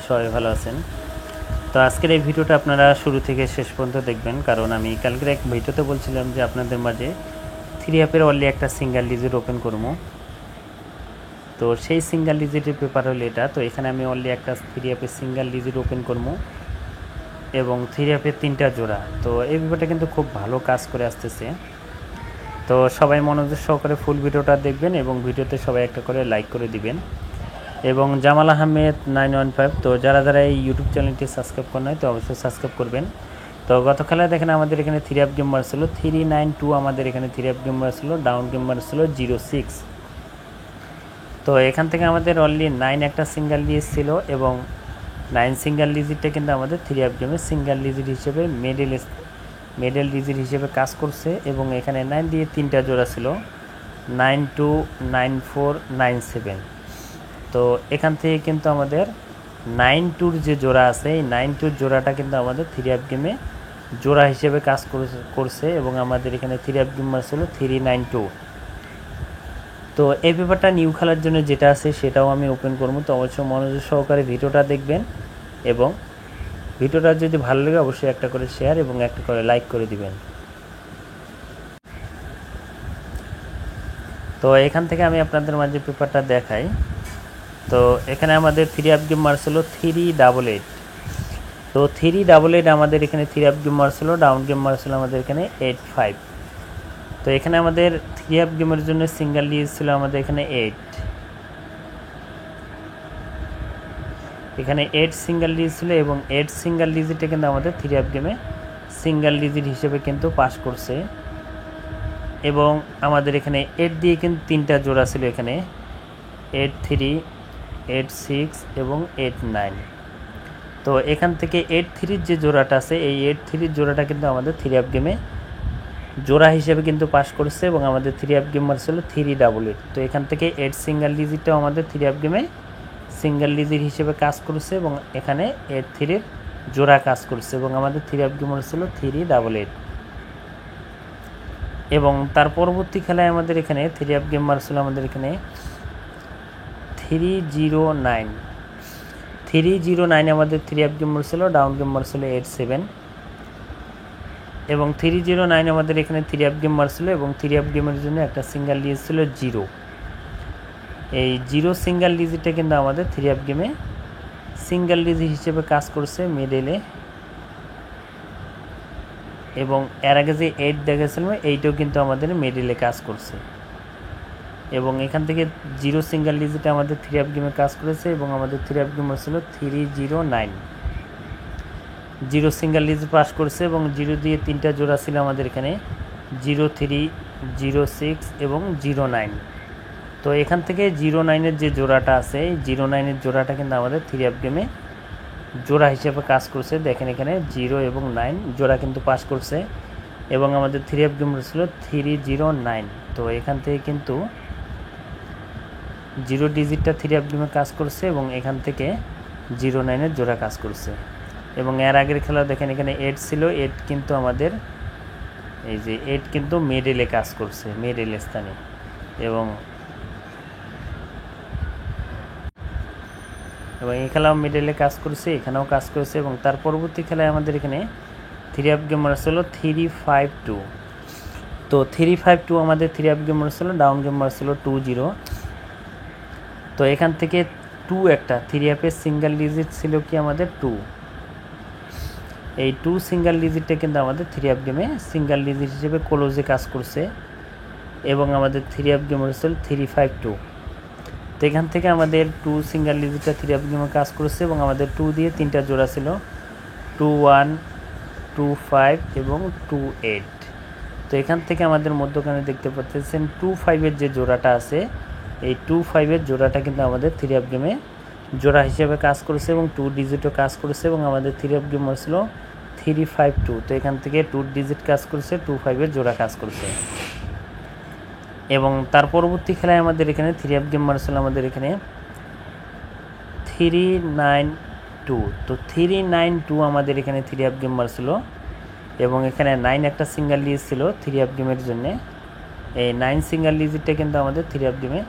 সবাই ভালো আছেন। তো আজকের এই ভিডিওটা আপনারা শুরু থেকে শেষ পর্যন্ত দেখবেন, কারণ আমি কালকের এক ভিডিওতে বলছিলাম যে আপনাদের মাঝে 3 অ্যাপের অনলি একটা সিঙ্গেল ডিজিট ওপেন করবো। তো সেই সিঙ্গেল ডিজিটের পেপার হলো এটা। তো এখানে আমি অনলি একটা 3 অ্যাপের সিঙ্গেল ডিজিট ওপেন করবো এবং 3 অ্যাপের 3টা জোড়া। তো এই ব্যাপারটা কিন্তু খুব ভালো কাজ করে আসতেছে। তো সবাই মনোযোগ সহকারে ফুল ভিডিওটা দেখবেন এবং ভিডিওতে সবাই একটা করে লাইক করে দিবেন। এবং জামাল আহমেদ 915, তো যারা এই ইউটিউব চ্যানেলটি সাবস্ক্রাইব করেন নাই তো অবশ্যই সাবস্ক্রাইব করবেন। তো গত খেলায় দেখেন আমাদের এখানে 3 অ্যাপ গেম মারছিল 392, আমাদের এখানে 3 অ্যাপ গেম মারছিল, ডাউন গেম মারছিল 06। তো এখান থেকে আমাদের অনলি 9 একটা সিঙ্গেল ডিজিট ছিল এবং 9 সিঙ্গেল ডিজিটটা কিন্তু আমাদের 3 অ্যাপ গেমের সিঙ্গেল ডিজিট হিসেবে মিডল ডিজিট হিসেবে কাজ করছে। এবং এখানে 9 দিয়ে 3টা জোড়া ছিল, 92, 94, 97। তো এখান থেকে কিন্তু আমাদের 92 যে জোড়া আছে, এই 92 জোড়াটা কিন্তু আমাদের 3 অ্যাপ গেমে জোড়া হিসেবে কাজ করছে এবং আমাদের এখানে 3 অ্যাপ গেম ছিল 392। তো এই পেপারটা নিউ খেলার জন্য যেটা আছে সেটাও আমি ওপেন করবো। তো অবশ্যই মনোযোগ সহকারে ভিডিওটা দেখবেন এবং ভিডিওটা যদি ভালো লাগে অবশ্যই একটা করে শেয়ার এবং একটা করে লাইক করে দিবেন। তো এখান থেকে আমি আপনাদের মাঝে পেপারটা দেখাই। তো এখানে আমাদের 3 অ্যাপ গেম মারছিল 388। তো 388 আমাদের এখানে 3 অ্যাপ গেম মারছিল, ডাউন গেম মারছিল আমাদের এখানে 85। তো এখানে আমাদের 3 অ্যাপ গেমের জন্য সিঙ্গেল ডিজিট ছিল আমাদের এখানে 8। এখানে 8 সিঙ্গেল ডিজিট ছিল এবং 8 সিঙ্গেল ডিজিটে কিন্তু আমাদের 3 অ্যাপ গেমে সিঙ্গেল ডিজিট হিসেবে কিন্তু পাস করছে। এবং আমাদের এখানে 8 দিয়ে কিন্তু 3টা জোড়া ছিল, এখানে 83, 86 এবং 89। তো এখান থেকে 83 যে জোড়াটা আছে, এই 83 জোড়াটা কিন্তু আমাদের 3 অ্যাপ গেমে জোড়া হিসেবে কিন্তু পাস করছে এবং আমাদের 3 অ্যাপ গেম ছিল 388। তো এখান থেকে 8 সিঙ্গেল ডিজিটটাও আমাদের 3 অ্যাপ গেমে সিঙ্গেল ডিজিট হিসেবে কাজ করছে এবং এখানে 83 জোড়া কাজ করছে এবং আমাদের 3 অ্যাপ গেম ছিল 388। এবং তার পরবর্তী খেলায় আমাদের এখানে 3 অ্যাপ গেম ছিল আমাদের এখানে 309। 309 আমাদের 3 অ্যাপ গেম ছিল, ডাউন গেম ছিল 87। এবং 309 আমাদের এখানে 3 অ্যাপ গেম ছিল এবং 3 অ্যাপ গেমের জন্য একটা সিঙ্গেল ডিজিট ছিল 0। এই 0 সিঙ্গেল ডিজিটটা কিন্তু আমাদের 3 অ্যাপ গেমে সিঙ্গেল ডিজিট হিসেবে কাজ করছে মিডলে। এবং এর আগে যে 8 দেখেছিলাম এইটাও কিন্তু আমাদের মিডলে কাজ করছে। এবং এখান থেকে 0 সিঙ্গেল ডিজিটে আমাদের 3 অ্যাপ গেমে কাজ করেছে এবং আমাদের 3 অ্যাপ গেম ছিল 309। 0 সিঙ্গেল ডিজিট পাস করছে এবং 0 দিয়ে 3টা জোড়া ছিল আমাদের এখানে 03, 06 এবং 09। তো এখান থেকে 09-এর যে জোড়াটা আছে, এই 09-এর জোড়াটা কিন্তু আমাদের 3 অ্যাপ গেমে জোড়া হিসেবে কাজ করছে। দেখেন এখানে 0 এবং 9 জোড়া কিন্তু পাস করছে এবং আমাদের 3 অ্যাপ গেম ছিল 309। তো এখান থেকে কিন্তু 0 ডিজিটটা 3 অ্যাপ গেমে কাজ করছে এবং এখান থেকে 09-এর জোড়া কাজ করছে। এবং এর আগের খেলা দেখেন এখানে 8 ছিল, 8 কিন্তু আমাদের এই যে 8 কিন্তু মিডলে কাজ করছে, মিডল স্থানে। এবং এই খেলাও মিডলে কাজ করছে, এখানেও কাজ করেছে। এবং তার পরবর্তী খেলায় আমাদের এখানে 3 অ্যাপ গেম ছিল 352। তো 352 আমাদের 3 অ্যাপ গেম ছিল, ডাউন গেম ছিল 20। তো এখান থেকে 2 একটা 3 অ্যাপের সিঙ্গেল ডিজিট ছিল কি আমাদের 2। এই 2 সিঙ্গেল ডিজিটটা কিন্তু আমাদের 3 অ্যাপ গেমে সিঙ্গেল ডিজিট হিসেবে ক্লোজে কাজ করছে এবং আমাদের 3 অ্যাপ গেম ছিল 352। তো এখান থেকে আমাদের 2 সিঙ্গেল ডিজিটটা 3 অ্যাপ গেমে কাজ করছে এবং আমাদের 2 দিয়ে 3টা জোড়া ছিল 21, 25 এবং 28। তো এখান থেকে আমাদের মধ্যখানে দেখতে পাচ্ছেন 25-এর যে জোড়াটা আছে, এই 25-এর জোড়াটা কিন্তু আমাদের 3 অ্যাপ গেমে জোড়া হিসেবে কাজ করেছে এবং 2 ডিজিটও কাজ করেছে এবং আমাদের 3 অ্যাপ গেম ছিল 352। তো এখান থেকে 2 ডিজিট কাজ করছে, 25-এর জোড়া কাজ করছে। এবং তার পরবর্তী খেলায় আমাদের এখানে 3 অ্যাপ গেম ছিল আমাদের এখানে 392। তো 392 আমাদের এখানে 3 অ্যাপ গেম ছিল এবং এখানে 9 একটা সিঙ্গেল ডিজিট ছিল 3 অ্যাপ গেমের জন্য। এই 9 সিঙ্গেল ডিজিটটা কিন্তু আমাদের 3 অ্যাপ গেমে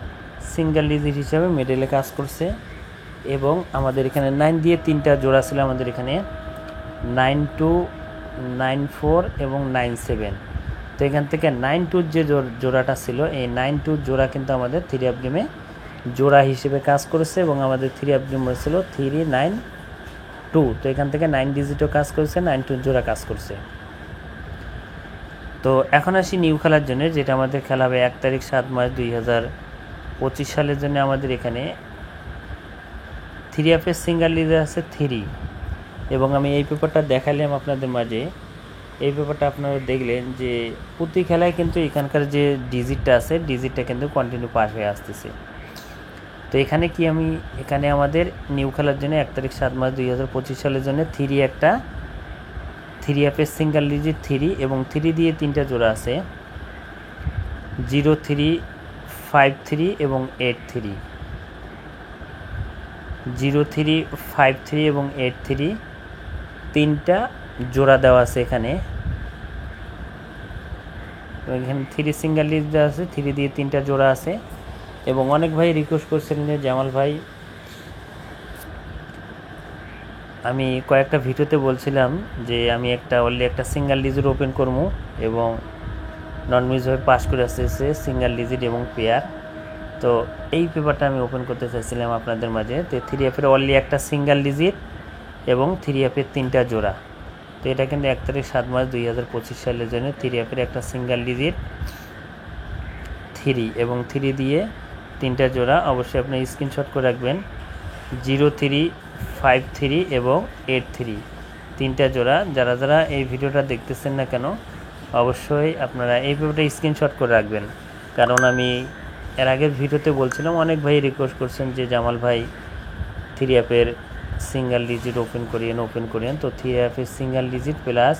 সিঙ্গেল ডিজিট হিসাবে মিডলে কাজ করছে এবং আমাদের এখানে 9 দিয়ে 3টা জোড়া ছিল আমাদের এখানে 92, 94 এবং 97। তো এখান থেকে 92 যে জোড়াটা ছিল এই 92 জোড়া কিন্তু আমাদের 3 আপ গেমে জোড়া হিসেবে কাজ করেছে এবং আমাদের 3 আপ গেম ছিল 392। তো এখান থেকে 9 ডিজিটও কাজ করেছে, 92 জোড়া কাজ করছে। তো এখন আসি নিউ খেলার জন্য, যেটা আমাদের খেলা হবে 1 তারিখ 7 মার্চ 2025 সালের জন্য। আমাদের এখানে 3 আপের সিঙ্গেল লিডার আছে 3 এবং আমি এই পেপারটা দেখালাম আপনাদের মাঝে। এই পেপারটা আপনারা দেখলেন যে প্রতি খেলায় কিন্তু এখানকার যে ডিজিটটা আছে ডিজিটটা কিন্তু কন্টিনিউ পাস হয়ে আসতেছে। তো এখানে কি আমি এখানে আমাদের নিউ খেলার জন্য 1 তারিখ 7 মার্চ 2025 সালের জন্য 3 একটা 3 আপের সিঙ্গেল ডিজিট 3 এবং 3 দিয়ে 3টা জোড়া আছে 03, 53 এবং 83। 03, 53 এবং 83 3টা জোড়া দেওয়া আছে এখানে। এখানে 3 সিঙ্গেল ডিজিট আছে, 3 দিয়ে 3টা জোড়া আছে। এবং অনেক ভাই রিকোয়েস্ট করছিলেন যে জামাল ভাই, আমি কয়েকটা ভিডিওতে বলছিলাম যে আমি অনলি একটা সিঙ্গেল ডিজিট ওপেন করবো এবং নন মিউজ হয়ে পাস করে আসতেছে সিঙ্গেল ডিজিট এবং পেয়ার। তো এই পেপারটা আমি ওপেন করতে চাইছিলাম আপনাদের মাঝে। তো 3 আপের অনলি একটা সিঙ্গেল ডিজিট এবং 3 আপের 3টা জোড়া। তো এটা কিন্তু 1 তারিখ 7 মার্চ 2025 সালের জন্য 3 আপের একটা সিঙ্গেল ডিজিট 3 এবং 3 দিয়ে 3টা জোড়া। অবশ্যই আপনি স্ক্রিনশট করে রাখবেন 03, 53 এবং 83 3টা জোড়া। যারা যারা এই ভিডিওটা দেখতেছেন না কেন অবশ্যই আপনারা এই ভিডিওটা স্ক্রিনশট করে রাখবেন, কারণ আমি এর আগের ভিডিওতে বলছিলাম অনেক ভাই রিকোয়েস্ট করছেন যে জামাল ভাই 3 আপের সিঙ্গেল ডিজিট ওপেন করিয়েন। তো 3 আপের সিঙ্গেল ডিজিট প্লাস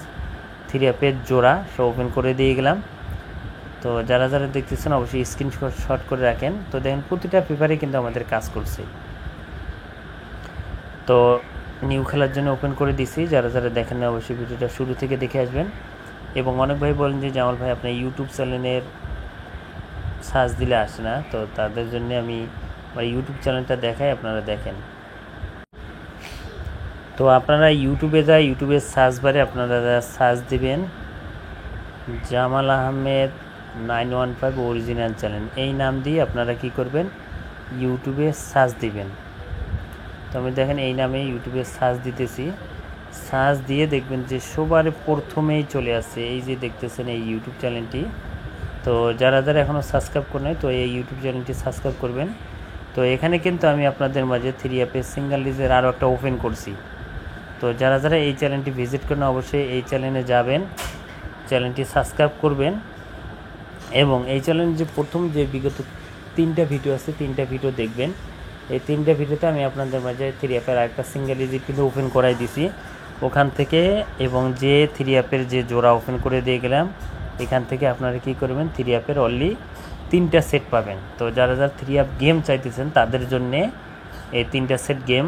3 আপের জোড়া সব ওপেন করে দিয়ে গেলাম। তো যারা যারা দেখতেছেন অবশ্যই স্ক্রিনশট করে রাখেন। তো দেখেন প্রতিটা পেপারে কিন্তু আমাদের কাজ করছে। তো নিউ খেলার জন্য ওপেন করে দিছি, যারা যারা দেখেন না অবশ্যই ভিডিওটা শুরু থেকে দেখে আসবেন। এবং অনেক ভাই বলেন যে জামাল ভাই আপনার ইউটিউব চ্যানেলের সার্চ দিলে আসে না, তো তাদের জন্য আমি আমার ইউটিউব চ্যানেলটা দেখাই, আপনারা দেখেন। তো আপনারা ইউটিউবে সার্চ বারে আপনারা সার্চ দিবেন জামাল আহমেদ 915 অরিজিনাল চ্যানেল, এই নাম দিয়ে আপনারা কি করবেন ইউটিউবে সার্চ দিবেন। তো আমি দেখেন এই নামে ইউটিউবে সার্চ দিতেছি, সার্চ দিয়ে দেখবেন যে সবার প্রথমেই চলে আসছে এই যে দেখতেছেন এই ইউটিউব চ্যানেলটি। তো যারা যারা এখনও সাবস্ক্রাইব করে নাই তো এই ইউটিউব চ্যানেলটি সাবস্ক্রাইব করবেন। তো এখানে কিন্তু আমি আপনাদের মাঝে 3 আপের সিঙ্গেল ডিজিটের আরও একটা ওপেন করছি। তো যারা যারা এই চ্যানেলটি ভিজিট করেন অবশ্যই এই চ্যানেলে যাবেন, চ্যানেলটি সাবস্ক্রাইব করবেন এবং এই চ্যানেলে যে প্রথম যে বিগত 3টা ভিডিও আছে 3টা ভিডিও দেখবেন। এই 3টা ভিডিওতে আমি আপনাদের মাঝে 3 আপের আরেকটা সিঙ্গেল ডিজিট কিন্তু ওপেন করাই দিছি ওখান থেকে, এবং যে 3 আপের যে জোড়া ওপেন করে দিয়ে গেলাম এখান থেকে আপনারা কি করবেন 3 আপের অনলি 3টা সেট পাবেন। তো যারা যারা 3 আপ গেম চাইতেছেন তাদের জন্যে এই 3টা সেট গেম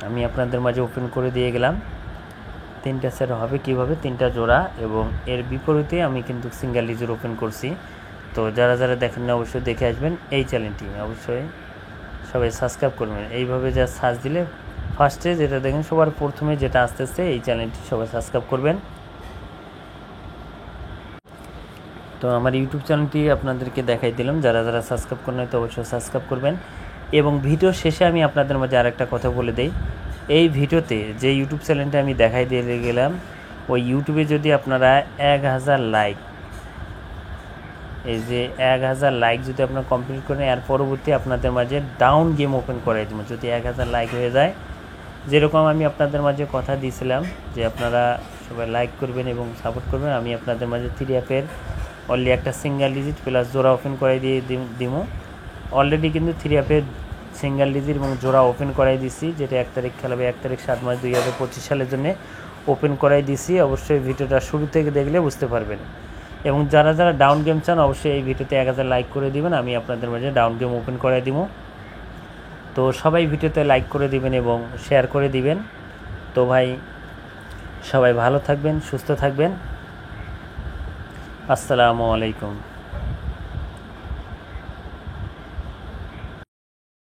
আমি আপনাদের মাঝে ওপেন করে দিয়ে গেলাম। 3টা সেট হবে কীভাবে 3টা জোড়া, এবং এর বিপরীতে আমি কিন্তু সিঙ্গেল ডিজিট ওপেন করছি। তো যারা যারা দেখেন না অবশ্যই দেখে আসবেন এই চ্যানেলটি, অবশ্যই সবাই সাবস্ক্রাইব করবেন। এইভাবে যা সার্চ দিলে ফার্স্টে যেটা দেখেন সবার প্রথমে যেটা আসতেছে এই চ্যানেলটি সবাই সাবস্ক্রাইব করবেন। তো আমার ইউটিউব চ্যানেলটি আপনাদেরকে দেখাই দিলাম, যারা যারা সাবস্ক্রাইব করেন তো অবশ্যই সাবস্ক্রাইব করবেন। এবং ভিডিও শেষে আমি আপনাদের মাঝে আরেকটা কথা বলে দেই, এই ভিডিওতে যে ইউটিউব চ্যানেলটা আমি দেখাই দিয়ে গেলাম ওই ইউটিউবে যদি আপনারা 1000 লাইক, এই যে 1000 লাইক যদি আপনারা কমপ্লিট করেন এর পরবর্তী আপনাদের মাঝে ডাউন গেম ওপেন করাই দেবো যদি 1000 লাইক হয়ে যায়। যেরকম আমি আপনাদের মাঝে কথা দিয়েছিলাম যে আপনারা সবাই লাইক করবেন এবং সাপোর্ট করবেন, আমি আপনাদের মাঝে 3 আপের অনলি একটা সিঙ্গেল ডিজিট প্লাস জোড়া ওপেন করাই দিয়ে দিব। অলরেডি কিন্তু 3 আপের সিঙ্গেল ডিজিট এবং জোড়া ওপেন করাই দিছি, যেটা 1 তারিখ খেলাবে 1 তারিখ 7 মার্চ 2025 সালের জন্য ওপেন করাই দিছি। অবশ্যই ভিডিওটা শুরু থেকে দেখলে বুঝতে পারবেন। এবং যারা যারা ডাউন গেম চান অবশ্যই এই ভিডিওতে 1000 লাইক করে দিবেন, আমি আপনাদের মাঝে ডাউন গেম ওপেন করাই দিব। তো সবাই ভিডিওতে লাইক করে দিবেন এবং শেয়ার করে দিবেন। তো ভাই সবাই ভালো থাকবেন, সুস্থ থাকবেন। আসসালামু আলাইকুম।